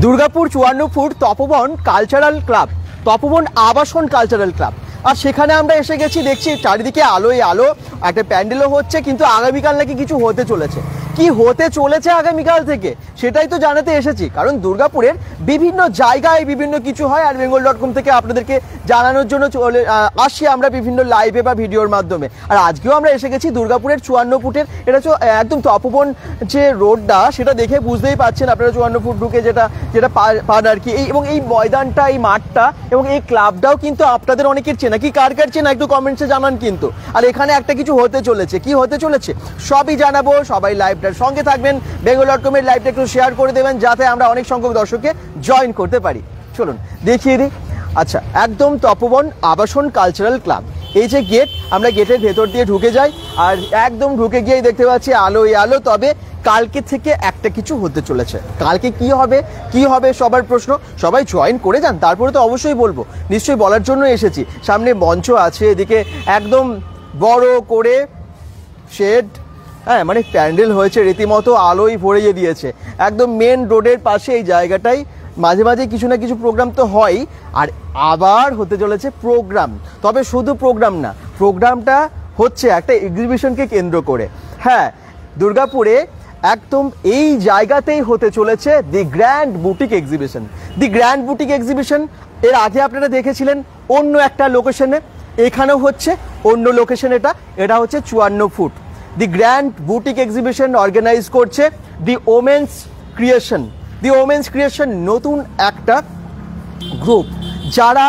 Durgapur 54 foot তপবন cultural club, তপবন আবাসন cultural club. আর সেখানে আমরা এসে গেছি, দেখছি চারিদিকে আলোয় আলো, একটা প্যান্ডেলও হচ্ছে, কিন্তু আগামীকাল নাকি কিছু হতে চলেছে। কি হতে চলেছে আগামীকাল থেকে সেটাই তো জানাতে এসেছি, কারণ দুর্গাপুরের বিভিন্ন জায়গায় বিভিন্ন কিছু হয়, আর bengal.com থেকে আপনাদেরকে জানানোর জন্য আসি আমরা বিভিন্ন লাইভে বা ভিডিওর মাধ্যমে। আর আজকেও আমরা এসে গেছি দুর্গাপুরের 54 ফুটের, এটা হচ্ছে একদম তপবন যে রোডটা, সেটা দেখে বুঝতেই পাচ্ছেন আপনারা 54 ফুট ঢুকে যেটা পান আর কি। এবং এই ময়দানটা, এই মাঠটা এবং এই ক্লাবটাও কিন্তু আপনাদের অনেকের চেনা, কি কার কার চেনা একটু কমেন্টসে জানান কিন্তু। আর এখানে একটা কিছু হতে চলেছে, কি হতে চলেছে সবই জানাবো। সবাই লাইভটার সঙ্গে থাকবেন, bengal.com এর লাইভটা একটু শেয়ার করে দেবেন যাতে আমরা অনেক সংখ্যক দর্শককে জয়েন করতে পারি। চলুন দেখিয়ে দিই। আচ্ছা, একদম তপবন আবাসন কালচারাল ক্লাব, এই যে গেট, আমরা গেটের ভেতর দিয়ে ঢুকে যাই, আর একদম ঢুকে গিয়েই দেখতে পাচ্ছি আলোই আলো। তবে কালকে থেকে একটা কিছু হতে চলেছে। কালকে কি হবে কি হবে সবার প্রশ্ন, সবাই জয়েন করে যান, তারপরে তো অবশ্যই বলবো, নিশ্চয়ই বলার জন্য এসেছি। সামনে মঞ্চ আছে, এদিকে একদম বড় করে শেড, হ্যাঁ মানে প্যান্ডেল হয়েছে, রীতিমতো আলোয় ভরিয়ে দিয়েছে একদম মেন রোডের পাশে এই জায়গাটাই। মাঝে মাঝে কিছু না কিছু প্রোগ্রাম তো হয়, আর আবার হতে চলেছে প্রোগ্রাম। তবে শুধু প্রোগ্রাম না, প্রোগ্রামটা হচ্ছে একটা এক্সিবিশনকে কেন্দ্র করে। হ্যাঁ, দুর্গাপুরে একদম এই জায়গাতেই হতে চলেছে দি গ্র্যান্ড বুটিক এক্সিবিশন। দি গ্র্যান্ড বুটিক এক্সিবিশন এর আগে আপনারা দেখেছিলেন অন্য একটা লোকেশনে, এখানেও হচ্ছে অন্য লোকেশন। এটা হচ্ছে 54 ফুট। দি গ্র্যান্ড বুটিক এক্সিবিশন অর্গানাইজ করছে দি ওমেন্স ক্রিয়েশন। দি ওমেন্স ক্রিয়েশন নতুন একটা গ্রুপ, যারা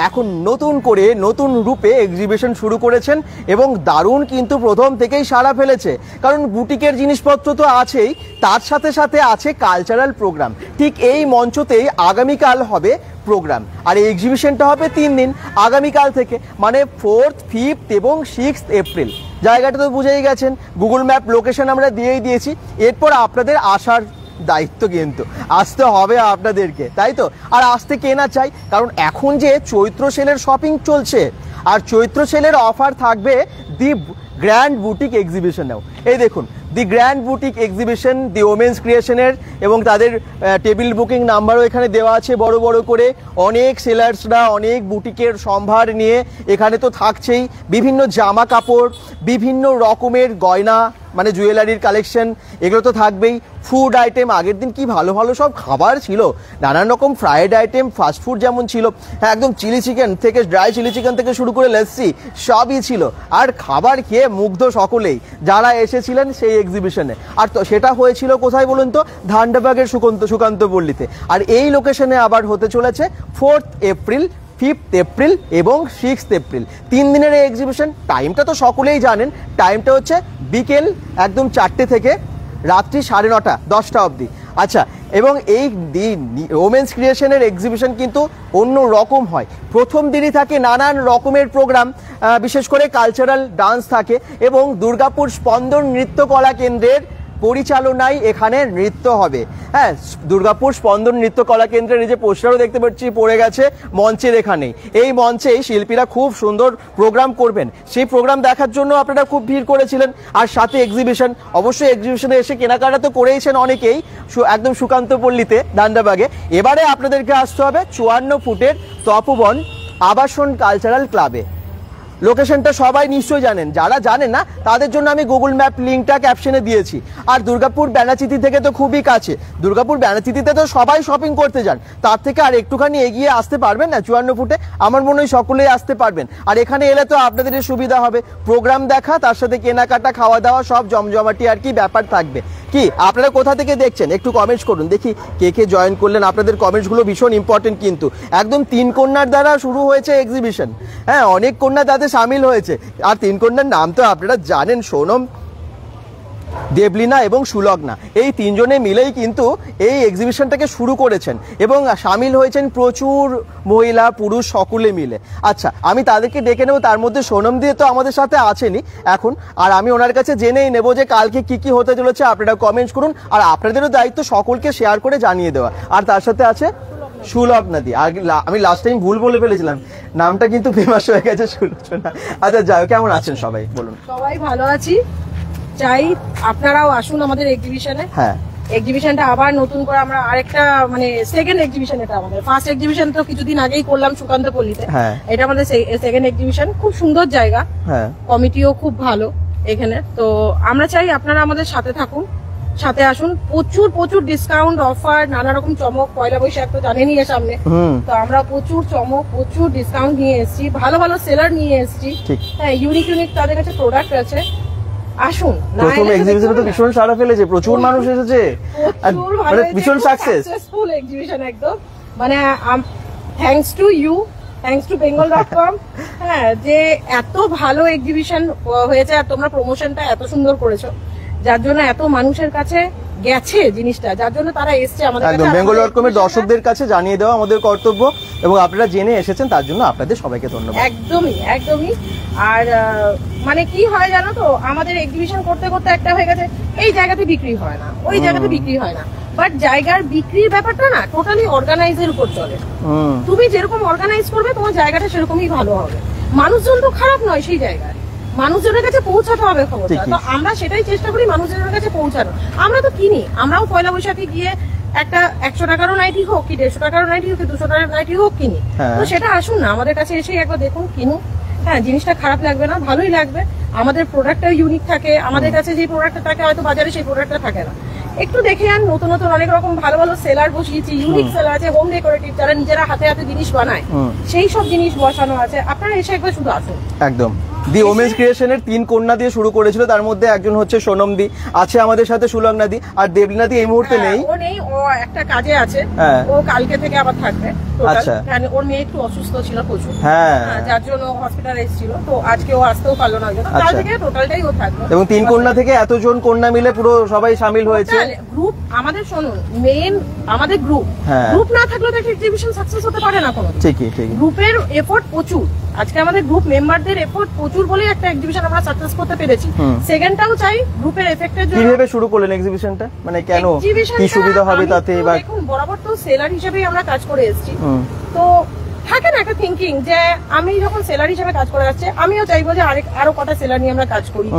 এখন নতুন করে নতুন রূপে এক্সিবিশন শুরু করেছেন এবং দারুণ কিন্তু প্রথম থেকেই সাড়া ফেলেছে। কারণ বুটিকের জিনিসপত্র তো আছেই, তার সাথে সাথে আছে কালচারাল প্রোগ্রাম। ঠিক এই মঞ্চতেই আগামীকাল হবে প্রোগ্রাম, আর এই এক্সিবিশনটা হবে 3 দিন আগামীকাল থেকে, মানে 4th, 5th এবং 6th এপ্রিল। জায়গাটা তো বুঝেই গেছেন, গুগল ম্যাপ লোকেশন আমরা দিয়েই দিয়েছি। এরপর আপনাদের আসার দায়িত্ব, কিন্তু আসতে হবে আপনাদেরকে, তাই তো। আর আসতে কে না চাই, কারণ এখন যে চৈত্র সেলের শপিং চলছে, আর চৈত্র সেলের অফার থাকবে দি গ্র্যান্ড বুটিক এক্সিবিশনেও। এই দেখুন, দি গ্র্যান্ড বুটিক এক্সিবিশন দি ওমেন্স ক্রিয়েশনের, এবং তাদের টেবিল বুকিং নাম্বারও এখানে দেওয়া আছে বড় বড় করে। অনেক সেলার্সরা অনেক বুটিকের সম্ভার নিয়ে এখানে তো থাকছেই, বিভিন্ন জামা কাপড়, বিভিন্ন রকমের গয়না, মানে জুয়েলারির কালেকশন, এগুলো তো থাকবেই। ফুড আইটেম, আগের দিন কি ভালো ভালো সব খাবার ছিল, নানান রকম ফ্রাইড আইটেম, ফাস্ট ফুড যেমন ছিল, হ্যাঁ একদম চিলি চিকেন থেকে, ড্রাই চিলি চিকেন থেকে শুরু করে লস্যি সবই ছিল। আর খাবার খেয়ে মুগ্ধ সকলেই যারা এসেছিলেন সেই এক্সিবিশনে। আর তো সেটা হয়েছিল কোথায় বলুন তো, ধান্ডাবাগের সুকান্ত পল্লীতে। আর এই লোকেশনে আবার হতে চলেছে 4th এপ্রিল, 5th এপ্রিল এবং 6th এপ্রিল, 3 দিনের এই এক্সিবিশন। টাইমটা তো সকলেই জানেন, টাইমটা হচ্ছে বিকেল একদম 4টে থেকে রাত্রি 9:30, 10টা অবধি। আচ্ছা, এবং এই ওমেন্স ক্রিয়েশনের এক্সিবিশন কিন্তু অন্য রকম হয়। প্রথম দিনই থাকে নানান রকমের প্রোগ্রাম, বিশেষ করে কালচারাল ডান্স থাকে, এবং দুর্গাপুর স্পন্দন নৃত্যকলা কেন্দ্রের পরিচালনায় এখানে নৃত্য হবে। হ্যাঁ, দুর্গাপুর স্পন্দন নৃত্যকলা কেন্দ্রের এই যে পোস্টারও দেখতে পাচ্ছি পড়ে গেছে মঞ্চের এখানেই, এই মঞ্চেই শিল্পীরা খুব সুন্দর প্রোগ্রাম করবেন। সেই প্রোগ্রাম দেখার জন্য আপনারা খুব ভিড় করেছিলেন, আর সাথে এক্সিবিশন। অবশ্যই এক্সিবিশনে এসে কেনাকাটা তো করেইছেন অনেকেই, একদম সুকান্ত পল্লীতে ধান্ডাবাগে। এবারে আপনাদেরকে আসতে হবে 54 ফুটের তপবন আবাসন কালচারাল ক্লাবে। লোকেশনটা সবাই নিশ্চয়ই জানেন, যারা জানেন না তাদের জন্য আমি গুগল ম্যাপ লিঙ্কটা ক্যাপশনে দিয়েছি। আর দুর্গাপুর ব্যানাচিতি থেকে তো খুবই কাছে, দুর্গাপুর ব্যানাচিতিতে তো সবাই শপিং করতে যান, তার থেকে আর একটুখানি এগিয়ে আসতে পারবেন না 54 ফুটে, আমার মনে হয় সকলেই আসতে পারবেন। আর এখানে এলে তো আপনাদের সুবিধা হবে, প্রোগ্রাম দেখা, তার সাথে কেনাকাটা, খাওয়া দাওয়া সব জমজমাটি আর কি ব্যাপার থাকবে। কি আপনারা কোথা থেকে দেখছেন একটু কমেন্টস করুন, দেখি কে কে জয়েন করলেন। আপনাদের কমেন্টসগুলো ভীষণ ইম্পর্টেন্ট কিন্তু। একদম 3 কন্যার দ্বারা শুরু হয়েছে এক্সিবিশন, হ্যাঁ অনেক কন্যা তাতে সামিল হয়েছে। আর 3 কন্যার নাম তো আপনারা জানেন, সোনম, দেবলীনা এবং সুলগ্না, এই 3 জনে মিলেই কিন্তু এই এক্সিবিশনটাকে শুরু করেছেন, এবং সামিল হয়েছেন প্রচুর মহিলা পুরুষ সকলে মিলে। আচ্ছা, আমি তাদেরকে ডেকে নেব, তার মধ্যে সোনম দিয়ে তো আমাদের সাথে আছেনই এখন, আর আমি ওনার কাছে জেনেই নেব যে কালকে কি কি হতে চলেছে। আপনারা কমেন্টস করুন, আর আপনাদেরও দায়িত্ব সকলকে শেয়ার করে জানিয়ে দেওয়া। আর তার সাথে আছে সুলগ্নাদি, আর আমি লাস্ট টাইম ভুল বলে ফেলেছিলাম, নামটা কিন্তু ফেমাস হয়ে গেছে সুলোচনা। আচ্ছা যাই, কেমন আছেন সবাই বলুন? সবাই ভালো আছি, চাই আপনারাও আসুন আমাদের এক্সিবিশনে। হ্যাঁ, এক্সিবিশনটা আবার নতুন করে আমরা আরেকটা মানে সেকেন্ড এক্সিবিশন, এটা আমাদের ফার্স্ট এক্সিবিশন তো কিছুদিন আগেই করলাম সুকান্ত পল্লীতে, এটা আমাদের সেকেন্ড এক্সিবিশন। খুব সুন্দর জায়গা, কমিটিও খুব ভালো এখানে। তো আমরা চাই আপনারা আমাদের সাথে থাকুন, সাথে আসুন। প্রচুর প্রচুর ডিসকাউন্ট অফার, নানা রকম চমক, পয়লা বৈশাখ তো জানেনই এর সামনে, তো আমরা প্রচুর চমক, প্রচুর ডিসকাউন্ট নিয়ে এসেছি, ভালো ভালো সেলার নিয়ে এসেছি। হ্যাঁ, ইউনিক ইউনিক তাদের কাছে প্রোডাক্ট আছে। আসুন, প্রথম এক্সিবিশনে তো ভীষণ সাড়া ফেলেছে, প্রচুর মানুষ এসেছে, মানে ভীষণ সাকসেসফুল এক্সিবিশন একদম। মানে thanks to you, thanks to bengal.com, হ্যাঁ, যে এত ভালো এক্সিবিশন হয়েছে আর তোমরা প্রমোশনটা এত সুন্দর করেছো, যার জন্য এত মানুষের কাছে গেছে জিনিসটা, যার জন্য তারা এসছে আমাদের কাছে। একদম bengal.com এর দর্শকদের কাছে জানিয়ে দেওয়া আমাদের কর্তব্য, এবং আপনারা জেনে এসেছেন তার জন্য আপনাদের সবাইকে ধন্যবাদ। একদমই একদমই। আর মানে কি হয় জানো তো, আমাদের এক্সিবিশন করতে করতে একটা হয়ে গেছে, এই জায়গাতে বিক্রি হয় না, ওই জায়গাতে বিক্রি হয় না, বাট জায়গার বিক্রির ব্যাপারটা না টোটালি অর্গানাইজের উপর চলে। তুমি যেরকম অর্গানাইজ করবে তোমার জায়গাটা সেরকমই ভালো হবে। মানুষজন তো খারাপ নয়, সেই জায়গায় মানুষজনের কাছে পৌঁছাতে হবে খবরটা, তো আমরা সেটাই চেষ্টা করি মানুষজনের কাছে পৌঁছানো। আমরা তো কিনি, আমরাও পয়লা বৈশাখে গিয়ে একটা 100 টাকারও নাইটি হোক কি 150 টাকারও নাইটি হোক কি 200 টাকার নাইটি হোক কিনি, তো সেটা আসুন না আমাদের কাছে এসে একবার দেখুন, কিনুন। হ্যাঁ, জিনিসটা খারাপ লাগবে না, ভালোই লাগবে। আমাদের প্রোডাক্টটাও ইউনিক থাকে, আমাদের কাছে যে প্রোডাক্টটা থাকে হয়তো বাজারে সেই প্রোডাক্টটা থাকে না। একটু দেখে আন, নতুন নতুন অনেক রকম ভালো ভালো সেলার বসিয়েছি, ইউনিক সেলার আছে, হোম ডেকোরেটিভ, যারা নিজেরা হাতে হাতে জিনিস বানায়, সেই সব জিনিস বসানো আছে। আপনারা এসে একবার শুধু আসুন। একদম। দি ওমেন্স ক্রিয়েশনের 3 কন্যা দিয়ে শুরু করেছিল, তার মধ্যে একজন হচ্ছে সোনম দি, আছে আমাদের সাথে সুলগ্না দি, আর দেবলীনা দি এই মুহূর্তে নেই। ও নেই, ও একটা কাজে আছে, ও কালকে থেকে আবার থাকবে। আচ্ছা, ওর মেয়ে একটু অসুস্থ ছিল প্রচুর, হ্যাঁ, যার জন্য হসপিটালে এসেছিল, তো আজকে ও আসতেও পারলো না, কাল থেকে টোটালটাই ও থাকবে। এবং 3 কন্যা থেকে এতজন কন্যা মিলে পুরো সবাই শামিল হয়েছে। গ্রুপ আমাদের, শুনুন, মেইন আমাদের গ্রুপ না থাকলে তো এক্সিবিশন সাকসেস হতে পারে না কোনো। ঠিকই ঠিক, গ্রুপের এফোর্ট প্রচুর, আজকে আমাদের গ্রুপ মেম্বারদের এফোর্ট প্রচুর বলে একটা এক্সিবিশন আমরা সাকসেস করতে পেরেছি। সেকেন্ডটাও চাই গ্রুপের এফেক্টের জন্য। কিভাবে শুরু করলেন এক্সিবিশনটা, মানে কেন, কি সুবিধা হবে তাতে? এবার দেখুন, বরাবর তো সেলার হিসেবেই আমরা কাজ করে এসেছি, তো থাকে না একটা থিঙ্কিং যে আমি যখন সেলার হিসেবে কাজ করে যাচ্ছে, আমিও চাইবো যে আরো কটা সেলার নিয়ে আমরা কাজ করি,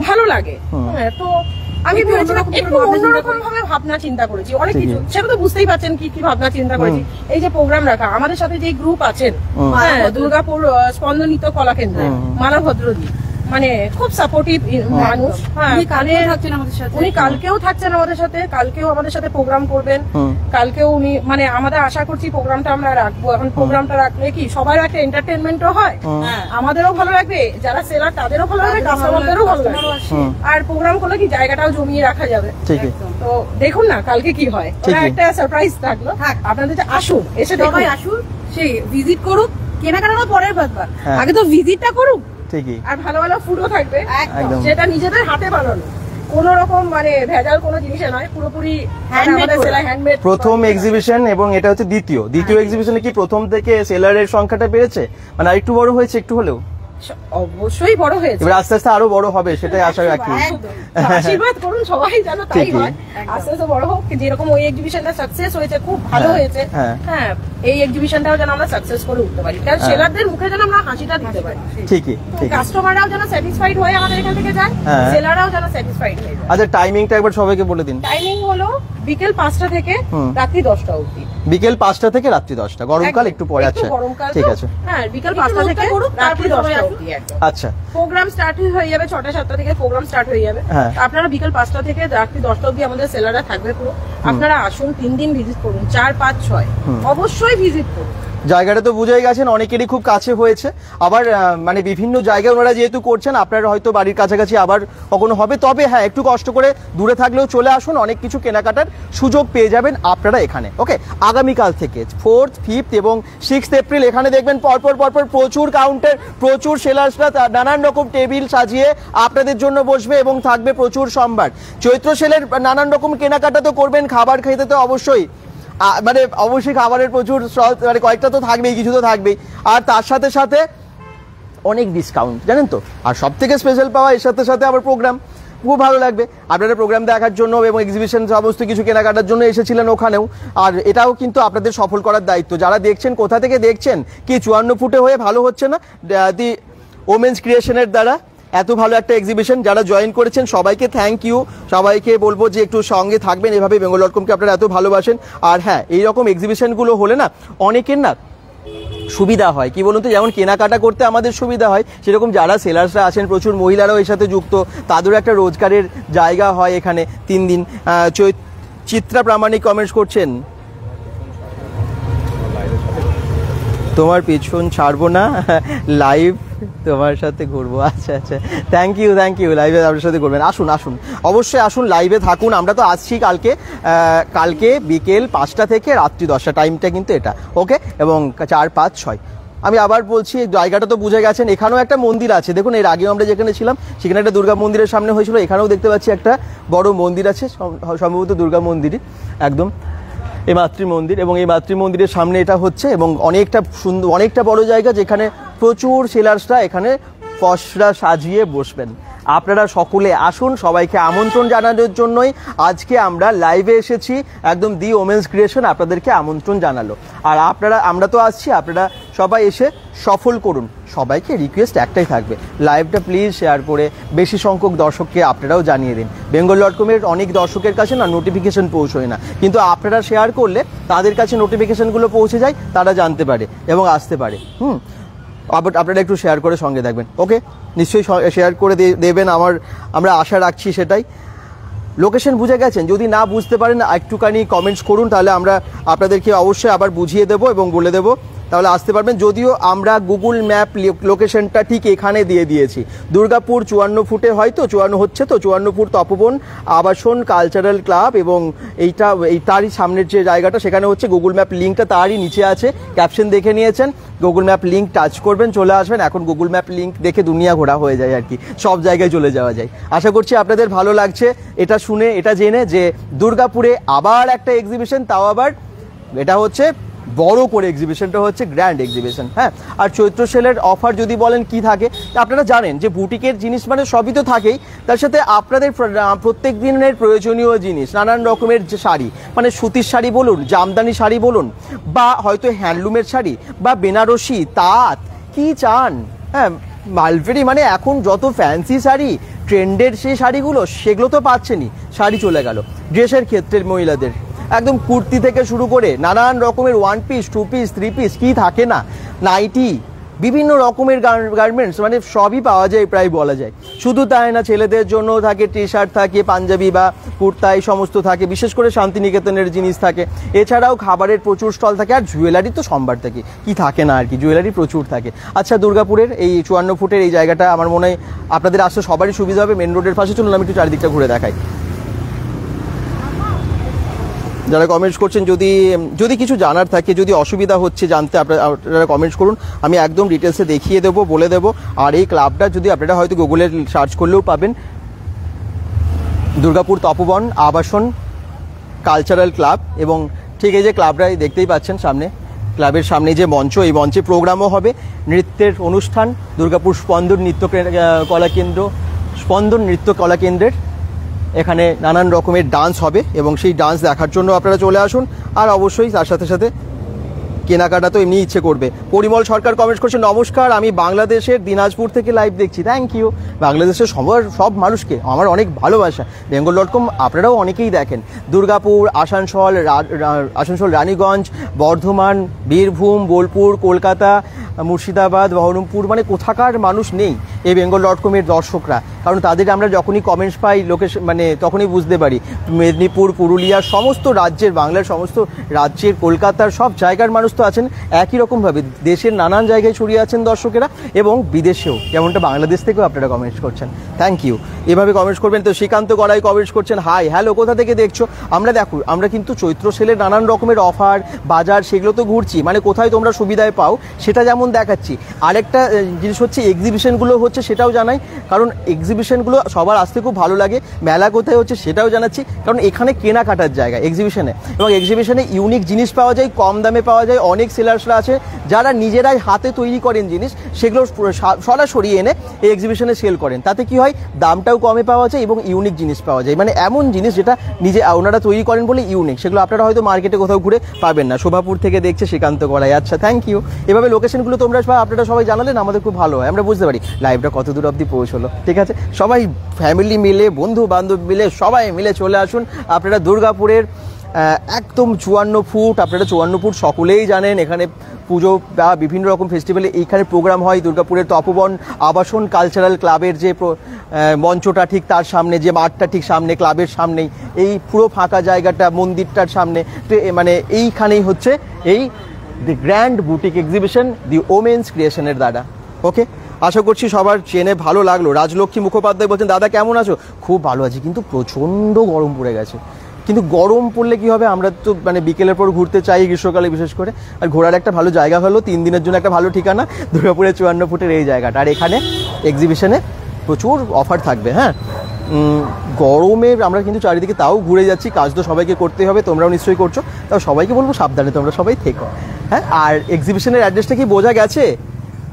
ভালো লাগে। তো আমি একটু অন্যরকম ভাবে ভাবনা চিন্তা করেছি, অনেক কিছু, সেটা তো বুঝতেই পারছেন কি কি ভাবনা চিন্তা করেছি। এই যে প্রোগ্রাম রাখা, আমাদের সাথে যে গ্রুপ আছেন, দুর্গাপুর স্পন্দন নৃত্য কলা কেন্দ্র, মালা ভদ্রদী, মানে খুব সাপোর্টিভ মানুষ। উনি কালকেও থাকছেন আমাদের সাথে, কালকেও আমাদের সাথে প্রোগ্রাম করবেন, কালকেও উনি, মানে আমাদের আশা করছি প্রোগ্রামটা আমরা রাখবো। এখন প্রোগ্রামটা রাখলে কি সবার একটা এন্টারটেনমেন্টও হয়, আমাদেরও ভালো লাগবে, যারা সেলার তাদেরও ভালো লাগবে, কাস্টমারদেরও ভালো লাগবে, আর প্রোগ্রাম করলে কি জায়গাটাও জমিয়ে রাখা যাবে। তো দেখুন না কালকে কি হয়, একটা সারপ্রাইজ থাকলো। আপনাদের আসুন, এসে সবাই আসুন, সেই ভিজিট করুক, কেনাকাটা পরের ব্যাপার, আগে তো ভিজিটটা করুক। আর ভালো ভালো ফুডও থাকবে, যেটা নিজেদের হাতে বানানো, কোন রকম মানে ভেজাল কোনো জিনিস নয়, পুরোপুরি হ্যান্ডমেড। প্রথম এক্সিবিশন এবং এটা হচ্ছে দ্বিতীয় এক্সিবিশনে কি প্রথম থেকে সেলারের সংখ্যাটা বেড়েছে, মানে আরেকটু বড় হয়েছে একটু হলেও? অবশ্যই বড় হয়েছে, এবার আস্তে আস্তে আরো বড় হবে, সেটাই আশা রাখি। আশীর্বাদ করুন সবাই যেন তাই হয়, আস্তে আস্তে বড় হোক। যেরকম ওই এক্সিবিশনটা সাকসেস হয়েছে, খুব ভালো হয়েছে, হ্যাঁ, এই এক্সিবিশনটাও যেন আমরা সাকসেস করে উঠতে পারি, কারণ সেলারদের মুখে যেন আমরা হাসিটা দিতে পারি। ঠিকই, কাস্টমাররাও যেন স্যাটিসফাইড হয়ে আমাদের এখান থেকে যায়, সেলাররাও যেন স্যাটিসফাইড হয়ে যায়। আচ্ছা, টাইমিংটা একবার সবাইকে বলে দিন। টাইমিং হলো বিকেল 5টা থেকে রাত্রি 10টা অবধি। বিকেল 5টা থেকে রাত্রি 10টা, গরমকাল একটু পরে আছে, ঠিক আছে। হ্যাঁ, বিকেল 5টা থেকে রাত্রি 10টা অবধি। আচ্ছা, প্রোগ্রাম স্টার্ট হয়ে যাবে 6টা-7টা থেকে, প্রোগ্রাম স্টার্ট হয়ে যাবে। আপনারা বিকেল 5টা থেকে রাত্রি 10টা অবধি আমাদের সেলাররা থাকবে পুরো। আপনারা আসুন, 3 দিন ভিজিট করুন, 4, 5, 6 অবশ্যই ভিজিট করুন। জায়গাটা তো বুঝেই গেছেন, অনেকেরই খুব কাছে হয়েছে, আবার মানে বিভিন্ন জায়গায় ওনারা যেহেতু করছেন, আপনারা হয়তো বাড়ির কাছাকাছি আবার কখনো হবে, তবে হ্যাঁ, একটু কষ্ট করে দূরে থাকলেও চলে আসুন, অনেক কিছু কেনাকাটার সুযোগ পেয়ে যাবেন আপনারা এখানে। ওকে, আগামীকাল থেকে 4th, 5th এবং 6th এপ্রিল এখানে দেখবেন পরপর প্রচুর কাউন্টার, প্রচুর সেলার্সরা নানান রকম টেবিল সাজিয়ে আপনাদের জন্য বসবে এবং থাকবে প্রচুর সম্ভার। চৈত্র সেলের নানান রকম কেনাকাটা তো করবেন, খাবার খেতে তো অবশ্যই, মানে অবশ্যই খাবারের প্রচুর স্টল, মানে কয়েকটা তো থাকবেই, কিছু তো থাকবেই, আর তার সাথে সাথে অনেক ডিসকাউন্ট, জানেন তো। আর সব থেকে স্পেশাল পাওয়া, এর সাথে সাথে আবার প্রোগ্রাম, খুব ভালো লাগবে। আপনারা প্রোগ্রাম দেখার জন্য এবং এক্সিবিশন সমস্ত কিছু কেনাকাটার জন্য এসেছিলেন ওখানেও, আর এটাও কিন্তু আপনাদের সফল করার দায়িত্ব। যারা দেখছেন, কোথা থেকে দেখছেন, কি 54 ফুটে হয়ে ভালো হচ্ছে না দি ওমেন্স ক্রিয়েশনের দ্বারা, এত ভালো একটা এক্সিবিশন, যারা জয়েন করেছেন সবাইকে থ্যাংক ইউ। সবাইকে বলবো যে একটু সঙ্গে থাকবেন, এভাবে bengal.com-কে আপনারা এত ভালোবাসেন। আর হ্যাঁ, এইরকম এক্সিবিশনগুলো হলে না অনেকের না সুবিধা হয়, কি বলুন তো, যেমন কেনাকাটা করতে আমাদের সুবিধা হয়, সেরকম যারা সেলার্সরা আছেন, প্রচুর মহিলারাও এর সাথে যুক্ত, তাদেরও একটা রোজগারের জায়গা হয় এখানে 3 দিন। চিত্রা প্রামাণিক কমেন্টস করছেন, তোমার পিছন ছাড়বো না, লাইভ তোমার সাথে ঘুরবো। আচ্ছা আচ্ছা, থ্যাংক ইউ লাইভে আপনার সাথে ঘুরবেন। আসুন অবশ্যই আসুন, লাইভে থাকুন। আমরা তো আসছি কালকে বিকেল 5টা থেকে রাত্রি 10টা, টাইমটা কিন্তু এটা, ওকে। এবং 4, 5, 6 আমি আবার বলছি, জায়গাটা তো বুঝে গেছেন। এখানেও একটা মন্দির আছে, দেখুন এর আগেও আমরা যেখানে ছিলাম সেখানে একটা দুর্গা মন্দিরের সামনে হয়েছিল, এখানেও দেখতে পাচ্ছি একটা বড় মন্দির আছে, সম্ভবত দুর্গা মন্দিরই একদম, এই মাতৃ মন্দির। এবং এই মাতৃ মন্দিরের সামনে এটা হচ্ছে, এবং অনেকটা সুন্দর, অনেকটা বড় জায়গা, যেখানে প্রচুর সেলার্সরা এখানে পসরা সাজিয়ে বসবেন। আপনারা সকলে আসুন, সবাইকে আমন্ত্রণ জানানোর জন্যই আজকে আমরা লাইভে এসেছি, একদম দি ওমেন্স ক্রিয়েশন আপনাদেরকে আমন্ত্রণ জানালো। আর আমরা তো আসছি, আপনারা সবাই এসে সফল করুন। সবাইকে রিকোয়েস্ট একটাই থাকবে, লাইভটা প্লিজ শেয়ার করে বেশি সংখ্যক দর্শককে আপনারাও জানিয়ে দিন। bengal.com-এর অনেক দর্শকের কাছে না নোটিফিকেশন পৌঁছয় না, কিন্তু আপনারা শেয়ার করলে তাদের কাছে নোটিফিকেশনগুলো পৌঁছে যায়, তারা জানতে পারে এবং আসতে পারে। আপনারা একটু শেয়ার করে সঙ্গে থাকবেন, ওকে। নিশ্চয়ই শেয়ার করে দেবেন, আমরা আশা রাখছি সেটাই। লোকেশন বুঝে গেছেন? যদি না বুঝতে পারেন একটুখানি কমেন্টস করুন, তাহলে আমরা আপনাদেরকে অবশ্যই আবার বুঝিয়ে দেবো এবং বলে দেবো, তাহলে আসতে পারবেন। যদিও আমরা গুগল ম্যাপ লোকেশনটা ঠিক এখানে দিয়ে দিয়েছি, দুর্গাপুর 54 ফুটে, হয়তো 54 হচ্ছে, তো 54 ফুট তপবন আবাসন কালচারাল ক্লাব, এবং তারই সামনের যে জায়গাটা সেখানে হচ্ছে। গুগল ম্যাপ লিঙ্কটা তারই নিচে আছে, ক্যাপশন দেখে নিয়েছেন, গুগল ম্যাপ লিঙ্ক টাচ করবেন, চলে আসবেন। এখন গুগল ম্যাপ লিঙ্ক দেখে দুনিয়া ঘোরা হয়ে যায় আর কি, সব জায়গায় চলে যাওয়া যায়। আশা করছি আপনাদের ভালো লাগছে এটা শুনে, এটা জেনে যে দুর্গাপুরে আবার একটা এক্সিবিশন, তাও আবার এটা হচ্ছে বড় করে এক্সিবিশনটা হচ্ছে গ্র্যান্ড এক্সিবিশন। হ্যাঁ, আর চৈত্র সেলের অফার যদি বলেন কি থাকে, আপনারা জানেন যে বুটিকের জিনিস মানে সবই তো থাকেই, তার সাথে আপনাদের প্রত্যেক দিনের প্রয়োজনীয় জিনিস, নানান রকমের যে শাড়ি, মানে সুতির শাড়ি বলুন, জামদানি শাড়ি বলুন, বা হয়তো হ্যান্ডলুমের শাড়ি, বা বেনারসি, তাঁত, কি চান, হ্যাঁ, মালফেরি, মানে এখন যত ফ্যান্সি শাড়ি, ট্রেন্ডের সেই শাড়িগুলো, সেগুলো তো পাচ্ছেনই। শাড়ি চলে গেল, ড্রেসের ক্ষেত্রে মহিলাদের একদম কুর্তি থেকে শুরু করে নানান রকমের 1 পিস, 2 পিস, 3 পিস, কি থাকে না, নাইটি, বিভিন্ন রকমের গার্মেন্টস, মানে সবই পাওয়া যায় প্রায় বলা যায়। শুধু তাই না, ছেলেদের জন্য থাকে টি শার্ট, থাকে পাঞ্জাবি বা কুর্তা, এই সমস্ত থাকে, বিশেষ করে শান্তিনিকেতনের জিনিস থাকে। এছাড়াও খাবারের প্রচুর স্টল থাকে, আর জুয়েলারি তো সোমবার থেকে কি থাকে না আর কি, জুয়েলারি প্রচুর থাকে। আচ্ছা, দুর্গাপুরের এই 54 ফুটের এই জায়গাটা আমার মনে হয় আপনাদের আসতে সবারই সুবিধা হবে, মেন রোডের পাশে। চলুন আমি একটু চারিদিকটা ঘুরে দেখাই। যারা কমেন্টস করছেন, যদি কিছু জানার থাকে, যদি অসুবিধা হচ্ছে জানতে, আপনারা কমেন্টস করুন, আমি একদম ডিটেলসে দেখিয়ে দেবো, বলে দেবো। আর এই ক্লাবটা যদি আপনারা হয়তো গুগলে সার্চ করলেও পাবেন, দুর্গাপুর তপবন আবাসন কালচারাল ক্লাব। এবং ঠিক এই যে ক্লাবটাই দেখতেই পাচ্ছেন সামনে, ক্লাবের সামনে যে মঞ্চ, এই মঞ্চে প্রোগ্রামও হবে, নৃত্যের অনুষ্ঠান, দুর্গাপুর স্পন্দন নৃত্য কলা কেন্দ্রের এখানে নানান রকমের ডান্স হবে, এবং সেই ডান্স দেখার জন্য আপনারা চলে আসুন। আর অবশ্যই তার সাথে সাথে কেনাকাটা তো এমনি ইচ্ছে করবে। পরিমল সরকার কমেন্টস করছে, নমস্কার, আমি বাংলাদেশের দিনাজপুর থেকে লাইভ দেখছি। Thank you. বাংলাদেশের সব মানুষকে আমার অনেক ভালোবাসা। bengal.com আপনারাও অনেকেই দেখেন। দুর্গাপুর, আসানসোল, রানীগঞ্জ, বর্ধমান, বীরভূম, বোলপুর, কলকাতা, মুর্শিদাবাদ, বহরমপুর, মানে কোথাকার মানুষ নেই এই bengal.com-এর দর্শকরা? কারণ তাদের আমরা যখনই কমেন্টস পাই লোকেশন, মানে তখনই বুঝতে পারি। মেদিনীপুর, পুরুলিয়া, সমস্ত রাজ্যের, বাংলার সমস্ত রাজ্যের, কলকাতার সব জায়গার মানুষ তো আছেন। একই রকমভাবে দেশের নানান জায়গায় ছড়িয়ে আছেন দর্শকেরা, এবং বিদেশেও, যেমনটা বাংলাদেশ থেকেও আপনারা কমেন্টস করছেন। থ্যাংক ইউ, এভাবে কমেন্টস করবেন। তো শ্রীকান্ত গড়াই কমেন্টস করছেন, হাই, হ্যালো, কোথা থেকে দেখছো? আমরা কিন্তু চৈত্র সেলের নানান রকমের অফার, বাজার, সেগুলো তো ঘুরছি, মানে কোথায় তোমরা সুবিধায় পাও সেটা যেমন দেখাচ্ছি। আরেকটা জিনিস হচ্ছে এক্সিবিশনগুলো হচ্ছে, সেটাও জানাই, কারণ এক্সিবিশনগুলো সবার আসতে খুব ভালো লাগে। মেলা কোথায় হচ্ছে সেটাও জানাচ্ছি, কারণ এখানে কেনাকাটার জায়গা এক্সিবিশনে, এবং এক্সিবিশনে ইউনিক জিনিস পাওয়া যায়, কম দামে পাওয়া যায়, অনেক সেলার্সরা আছে যারা নিজেরাই হাতে তৈরি করেন জিনিস, সেগুলো সরাসরি এনে এই এক্সিবিশনে সেল করেন। তাতে কি হয়, দামটাও কমে পাওয়া যায় এবং ইউনিক জিনিস পাওয়া যায়, মানে এমন জিনিস যেটা নিজে ওনারা তৈরি করেন বলে ইউনিক, সেগুলো আপনারা হয়তো মার্কেটে কোথাও ঘুরে পাবেন না। শোভাপুর থেকে দেখছে শ্রীকান্ত গড়াই। আচ্ছা, থ্যাংক ইউ। এভাবে লোকেশনগুলো তোমরা আপনারা সবাই জানালেন, আমাদের খুব ভালো হয়, আমরা বুঝতে পারি লাইভটা কত দূর অবধি পৌঁছলো। ঠিক আছে, সবাই ফ্যামিলি মিলে, বন্ধু বান্ধব মিলে, সবাই মিলে চলে আসুন আপনারা দুর্গাপুরের একদম 54 ফুট। আপনারা 54 ফুট সকলেই জানেন, এখানে পুজো বা বিভিন্ন রকম ফেস্টিভ্যালে এইখানে প্রোগ্রাম হয়। দুর্গাপুরের তপবন আবাসন কালচারাল ক্লাবের যে মঞ্চটা, ঠিক তার সামনে যে মাঠটা, ঠিক সামনে ক্লাবের সামনেই এই পুরো ফাঁকা জায়গাটা, মন্দিরটার সামনে, মানে এইখানেই হচ্ছে এই দি গ্র্যান্ড বুটিক এক্সিবিশন দি ওমেন্স ক্রিয়েশনের দ্বারা। ওকে, আশা করছি সবার চেনে ভালো লাগলো। রাজলক্ষ্মী মুখোপাধ্যায় বলছেন, দাদা কেমন আছো? খুব ভালো আছি, কিন্তু প্রচণ্ড গরম পড়ে গেছে। কিন্তু গরম পড়লে কি হবে, আমরা তো মানে বিকেলের পর ঘুরতে চাই গ্রীষ্মকালে বিশেষ করে, আর ঘোরার একটা ভালো জায়গা হলো 3 দিনের জন্য একটা ভালো ঠিকানা দুর্গাপুরের 54 ফুটের এই জায়গাটা। আর এখানে এক্সিবিশনে প্রচুর অফার থাকবে। হ্যাঁ, গরমে আমরা কিন্তু চারিদিকে তাও ঘুরে যাচ্ছি, কাজ তো সবাইকে করতেই হবে, তোমরাও নিশ্চয়ই করছো, তাও সবাইকে বলবো সাবধানে তোমরা সবাই থেকো। হ্যাঁ, আর এক্সিবিশনের অ্যাড্রেসটা কি বোঝা গেছে?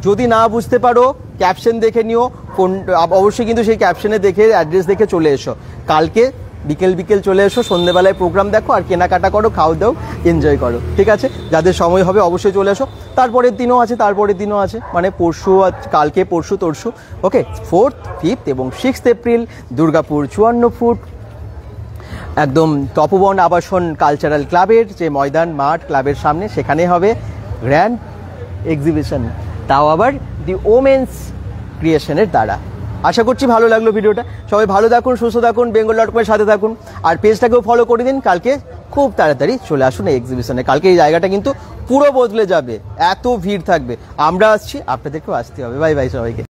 যদি না বুঝতে পারো ক্যাপশন দেখে নিও, কোন অবশ্যই কিন্তু সেই ক্যাপশনে দেখে অ্যাড্রেস দেখে চলে এসো। কালকে বিকেল চলে এসো, সন্ধ্যেবেলায় প্রোগ্রাম দেখো আর কেনাকাটা করো, খাও দাও, এনজয় করো। ঠিক আছে, যাদের সময় হবে অবশ্যই চলে এসো। তারপরের দিনও আছে, মানে পরশু, কালকে, পরশু, তরশু। ওকে, 4th, 5th এবং 6th এপ্রিল দুর্গাপুর 54 ফুট একদম তপবন আবাসন কালচারাল ক্লাবের যে ময়দান, মাঠ, ক্লাবের সামনে, সেখানে হবে গ্র্যান্ড এক্সিবিশন, তাও আবার দি ওমেন্স ক্রিয়েশনের দ্বারা। আশা করছি ভালো লাগলো ভিডিওটা। সবাই ভালো থাকুন, সুস্থ থাকুন, bengal.com-এর সাথে থাকুন, আর পেজটাকেও ফলো করে দিন। কালকে খুব তাড়াতাড়ি চলে আসুন এই এক্সিবিশনে। কালকে এই জায়গাটা কিন্তু পুরো বদলে যাবে, এত ভিড় থাকবে। আমরা আসছি, আপনাদেরকেও আসতে হবে। বাই বাই সবাইকে।